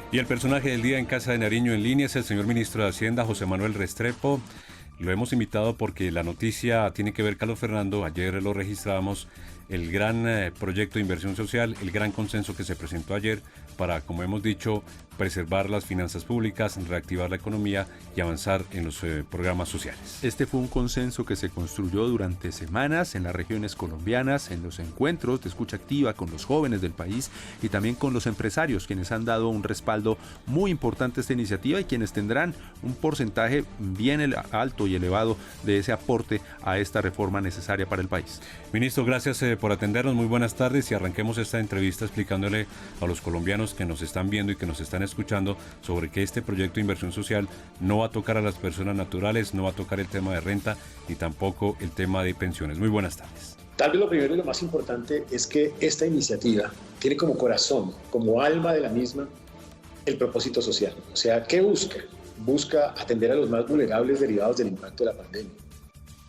Y el personaje del día en Casa de Nariño en línea es el señor ministro de Hacienda, José Manuel Restrepo. Lo hemos invitado porque la noticia tiene que ver, Carlos Fernando, ayer lo registramos, el gran proyecto de inversión social, el gran consenso que se presentó ayer para, como hemos dicho, preservar las finanzas públicas, reactivar la economía y avanzar en los programas sociales. Este fue un consenso que se construyó durante semanas en las regiones colombianas, en los encuentros de escucha activa con los jóvenes del país y también con los empresarios, quienes han dado un respaldo muy importante a esta iniciativa y quienes tendrán un porcentaje bien alto y elevado de ese aporte a esta reforma necesaria para el país. Ministro, gracias por atendernos, muy buenas tardes y arranquemos esta entrevista explicándole a los colombianos que nos están viendo y que nos están escuchando sobre que este proyecto de inversión social no va a tocar a las personas naturales, no va a tocar el tema de renta ni tampoco el tema de pensiones. Muy buenas tardes. Tal vez lo primero y lo más importante es que esta iniciativa tiene como corazón, como alma de la misma, el propósito social. O sea, ¿qué busca? Busca atender a los más vulnerables derivados del impacto de la pandemia.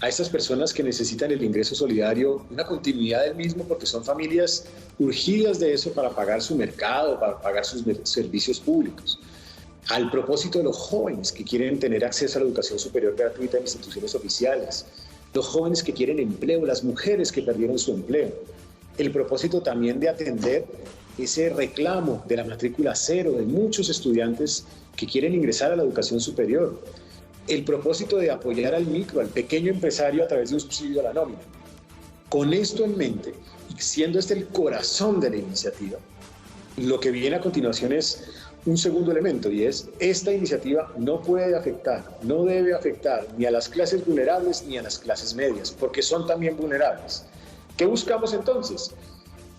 A estas personas que necesitan el ingreso solidario, una continuidad del mismo porque son familias urgidas de eso para pagar su mercado, para pagar sus servicios públicos. Al propósito de los jóvenes que quieren tener acceso a la educación superior gratuita en instituciones oficiales, los jóvenes que quieren empleo, las mujeres que perdieron su empleo. El propósito también de atender ese reclamo de la matrícula cero de muchos estudiantes que quieren ingresar a la educación superior. El propósito de apoyar al micro, al pequeño empresario a través de un subsidio a la nómina. Con esto en mente, y siendo este el corazón de la iniciativa, lo que viene a continuación es un segundo elemento, y es esta iniciativa no puede afectar, no debe afectar ni a las clases vulnerables ni a las clases medias, porque son también vulnerables. ¿Qué buscamos entonces?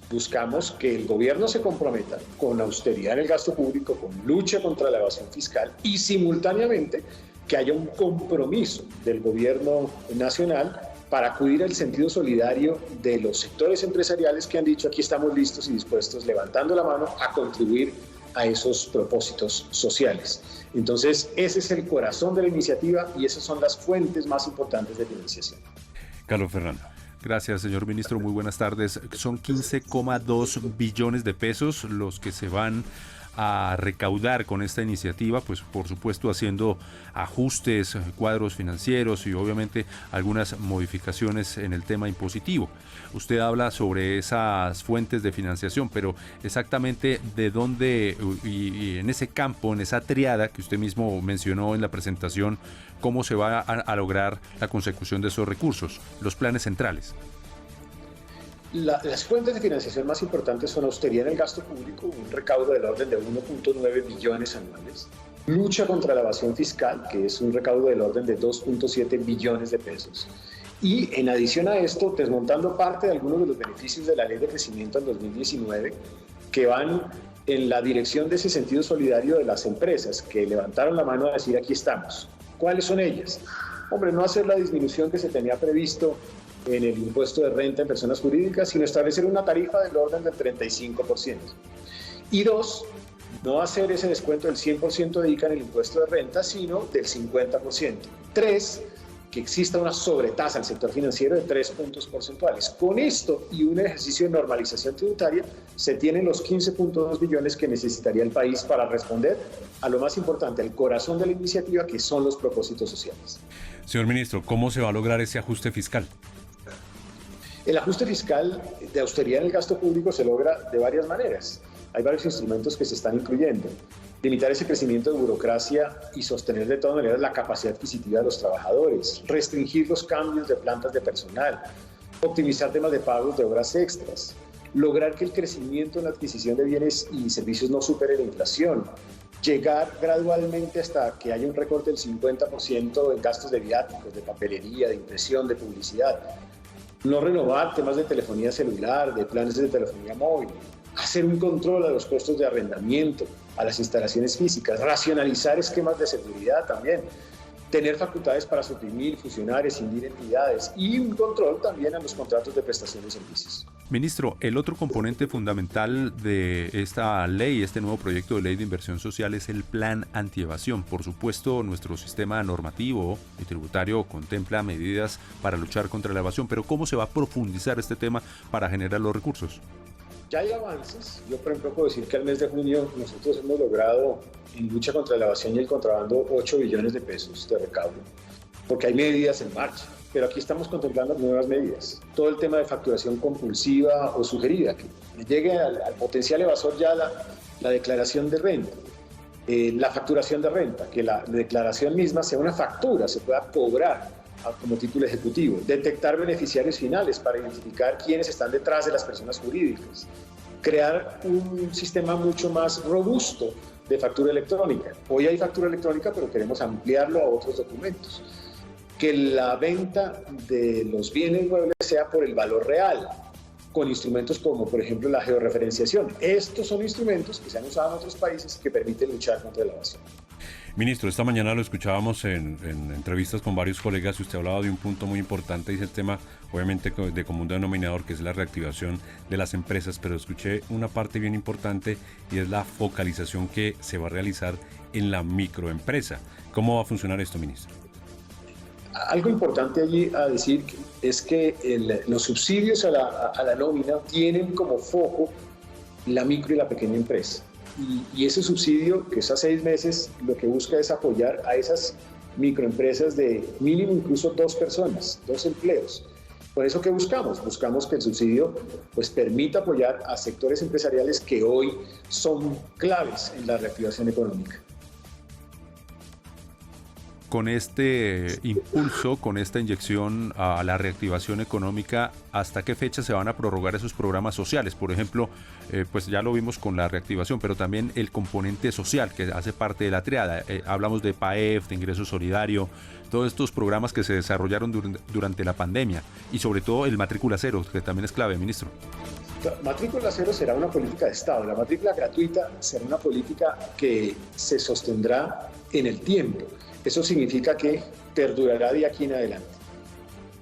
Buscamos que el gobierno se comprometa con austeridad en el gasto público, con lucha contra la evasión fiscal y simultáneamente que haya un compromiso del gobierno nacional para acudir al sentido solidario de los sectores empresariales que han dicho aquí estamos listos y dispuestos, levantando la mano a contribuir a esos propósitos sociales. Entonces, ese es el corazón de la iniciativa y esas son las fuentes más importantes de financiación. Carlos Fernando. Gracias, señor ministro. Muy buenas tardes. Son 15,2 billones de pesos los que se van a recaudar con esta iniciativa, pues por supuesto haciendo ajustes, cuadros financieros y obviamente algunas modificaciones en el tema impositivo. Usted habla sobre esas fuentes de financiación, pero exactamente de dónde y en ese campo, en esa triada que usted mismo mencionó en la presentación, cómo se va a lograr la consecución de esos recursos, los planes centrales. Las fuentes de financiación más importantes son austeridad en el gasto público, un recaudo del orden de 1.9 billones anuales, lucha contra la evasión fiscal, que es un recaudo del orden de 2.7 billones de pesos, y en adición a esto, desmontando parte de algunos de los beneficios de la Ley de Crecimiento en 2019, que van en la dirección de ese sentido solidario de las empresas, que levantaron la mano a decir aquí estamos. ¿Cuáles son ellas? Hombre, no hacer la disminución que se tenía previsto en el impuesto de renta en personas jurídicas, sino establecer una tarifa del orden del 35%. Y dos, no hacer ese descuento del 100% de ICA en el impuesto de renta, sino del 50%. Tres, que exista una sobretasa al sector financiero de 3 puntos porcentuales. Con esto y un ejercicio de normalización tributaria, se tienen los 15.2 billones que necesitaría el país para responder a lo más importante, al corazón de la iniciativa, que son los propósitos sociales. Señor ministro, ¿cómo se va a lograr ese ajuste fiscal? El ajuste fiscal de austeridad en el gasto público se logra de varias maneras. Hay varios instrumentos que se están incluyendo. Limitar ese crecimiento de burocracia y sostener de todas maneras la capacidad adquisitiva de los trabajadores. Restringir los cambios de plantas de personal. Optimizar temas de pagos de horas extras. Lograr que el crecimiento en la adquisición de bienes y servicios no supere la inflación. Llegar gradualmente hasta que haya un recorte del 50% en gastos de viáticos, de papelería, de impresión, de publicidad. No renovar temas de telefonía celular, de planes de telefonía móvil, hacer un control a los costos de arrendamiento, a las instalaciones físicas, racionalizar esquemas de seguridad también, tener facultades para suprimir, fusionar, escindir entidades y un control también a los contratos de prestación de servicios. Ministro, el otro componente fundamental de esta ley, este nuevo proyecto de ley de inversión social es el plan antievasión. Por supuesto, nuestro sistema normativo y tributario contempla medidas para luchar contra la evasión, pero ¿cómo se va a profundizar este tema para generar los recursos? ya hay avances. Yo, por ejemplo, puedo decir que al mes de junio nosotros hemos logrado, en lucha contra la evasión y el contrabando, 8 billones de pesos de recaudo, porque hay medidas en marcha. Pero aquí estamos contemplando nuevas medidas. Todo el tema de facturación compulsiva o sugerida, que le llegue al potencial evasor ya la declaración de renta, la facturación de renta, que la declaración misma sea una factura, se pueda cobrar como título ejecutivo, detectar beneficiarios finales para identificar quiénes están detrás de las personas jurídicas, crear un sistema mucho más robusto de factura electrónica. Hoy hay factura electrónica, pero queremos ampliarlo a otros documentos. Que la venta de los bienes muebles sea por el valor real, con instrumentos como, por ejemplo, la georreferenciación. Estos son instrumentos que se han usado en otros países que permiten luchar contra la evasión. Ministro, esta mañana lo escuchábamos en entrevistas con varios colegas y usted hablaba de un punto muy importante y es el tema, obviamente, de común denominador, que es la reactivación de las empresas, pero escuché una parte bien importante y es la focalización que se va a realizar en la microempresa. ¿Cómo va a funcionar esto, ministro? Algo importante allí a decir es que los subsidios a la nómina tienen como foco la micro y la pequeña empresa. Y ese subsidio, que es a 6 meses, lo que busca es apoyar a esas microempresas de mínimo incluso 2 personas, 2 empleos. Por eso, ¿qué buscamos? Buscamos que el subsidio pues, permita apoyar a sectores empresariales que hoy son claves en la reactivación económica. Con este impulso, con esta inyección a la reactivación económica, ¿hasta qué fecha se van a prorrogar esos programas sociales? Por ejemplo, pues ya lo vimos con la reactivación, pero también el componente social que hace parte de la triada. Hablamos de PAEF, de ingreso solidario, todos estos programas que se desarrollaron durante la pandemia y sobre todo el matrícula cero, que también es clave, ministro. Matrícula cero será una política de Estado. La matrícula gratuita será una política que se sostendrá en el tiempo. Eso significa que perdurará de aquí en adelante.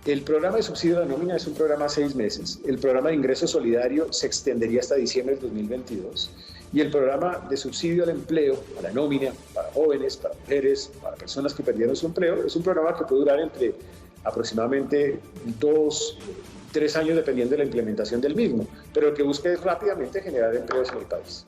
El programa de subsidio a la nómina es un programa a 6 meses. El programa de ingreso solidario se extendería hasta diciembre del 2022. Y el programa de subsidio al empleo, a la nómina, para jóvenes, para mujeres, para personas que perdieron su empleo, es un programa que puede durar entre aproximadamente 2, 3 años dependiendo de la implementación del mismo. Pero lo que busca es rápidamente generar empleos en el país.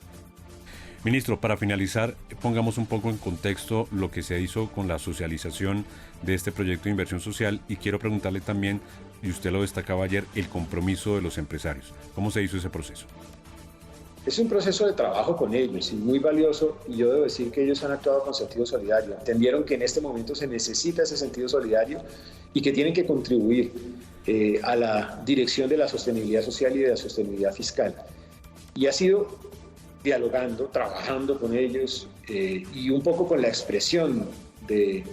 Ministro, para finalizar, pongamos un poco en contexto lo que se hizo con la socialización de este proyecto de inversión social y quiero preguntarle también, y usted lo destacaba ayer, el compromiso de los empresarios. ¿Cómo se hizo ese proceso? Es un proceso de trabajo con ellos y muy valioso, y yo debo decir que ellos han actuado con sentido solidario. Entendieron que en este momento se necesita ese sentido solidario y que tienen que contribuir a la dirección de la sostenibilidad social y de la sostenibilidad fiscal. Y ha sido dialogando, trabajando con ellos y un poco con la expresión de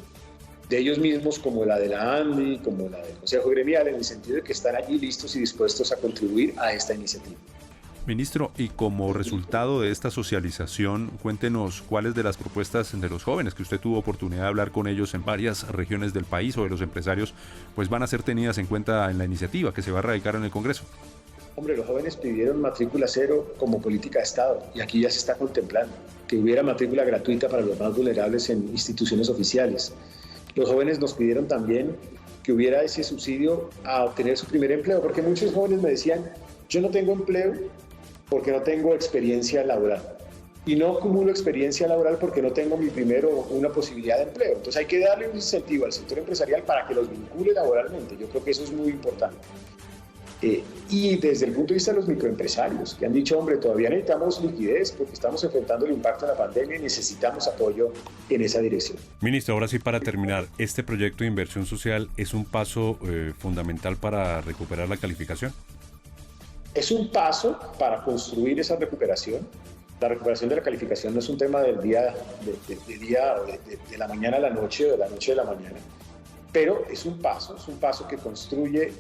ellos mismos, como la de la ANDI, como la del Consejo Gremial, en el sentido de que están allí listos y dispuestos a contribuir a esta iniciativa. Ministro, y como resultado de esta socialización, cuéntenos cuáles de las propuestas de los jóvenes que usted tuvo oportunidad de hablar con ellos en varias regiones del país o de los empresarios, pues van a ser tenidas en cuenta en la iniciativa que se va a radicar en el Congreso. Hombre, los jóvenes pidieron matrícula cero como política de Estado y aquí ya se está contemplando que hubiera matrícula gratuita para los más vulnerables en instituciones oficiales. Los jóvenes nos pidieron también que hubiera ese subsidio a obtener su primer empleo, porque muchos jóvenes me decían, yo no tengo empleo porque no tengo experiencia laboral y no acumulo experiencia laboral porque no tengo una posibilidad de empleo. Entonces hay que darle un incentivo al sector empresarial para que los vincule laboralmente. Yo creo que eso es muy importante. Y desde el punto de vista de los microempresarios, que han dicho, hombre, todavía necesitamos liquidez porque estamos enfrentando el impacto de la pandemia y necesitamos apoyo en esa dirección. Ministro, ahora sí, para terminar, ¿este proyecto de inversión social es un paso fundamental para recuperar la calificación? Es un paso para construir esa recuperación. La recuperación de la calificación no es un tema del día, de la mañana a la noche o de la noche a la mañana, pero es un paso que construye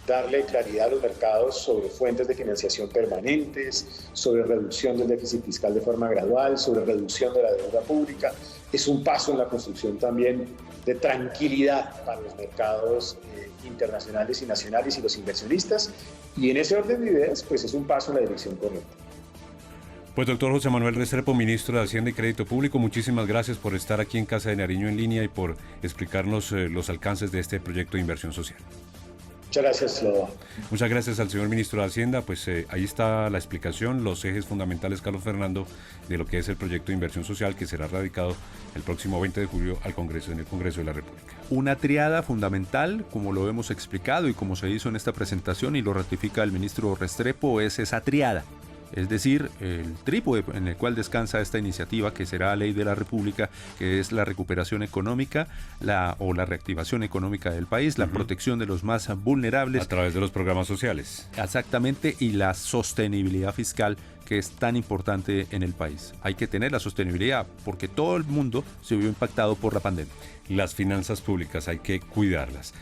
darle claridad a los mercados sobre fuentes de financiación permanentes, sobre reducción del déficit fiscal de forma gradual, sobre reducción de la deuda pública. Es un paso en la construcción también de tranquilidad para los mercados internacionales y nacionales y los inversionistas. Y en ese orden de ideas, pues es un paso en la dirección correcta. Pues doctor José Manuel Restrepo, ministro de Hacienda y Crédito Público, muchísimas gracias por estar aquí en Casa de Nariño en línea y por explicarnos los alcances de este proyecto de inversión social. Muchas gracias, Loba. Muchas gracias al señor ministro de Hacienda. Pues ahí está la explicación, los ejes fundamentales, Carlos Fernando, de lo que es el proyecto de inversión social que será radicado el próximo 20 de julio al Congreso, en el Congreso de la República. Una triada fundamental, como lo hemos explicado y como se hizo en esta presentación y lo ratifica el ministro Restrepo, es esa triada. Es decir, el trípode en el cual descansa esta iniciativa, que será ley de la República, que es la recuperación económica la reactivación económica del país, la protección de los más vulnerables. A través de los programas sociales. Exactamente, y la sostenibilidad fiscal, que es tan importante en el país. Hay que tener la sostenibilidad porque todo el mundo se vio impactado por la pandemia. Las finanzas públicas hay que cuidarlas.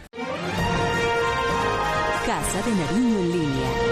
Casa de Nariño en línea.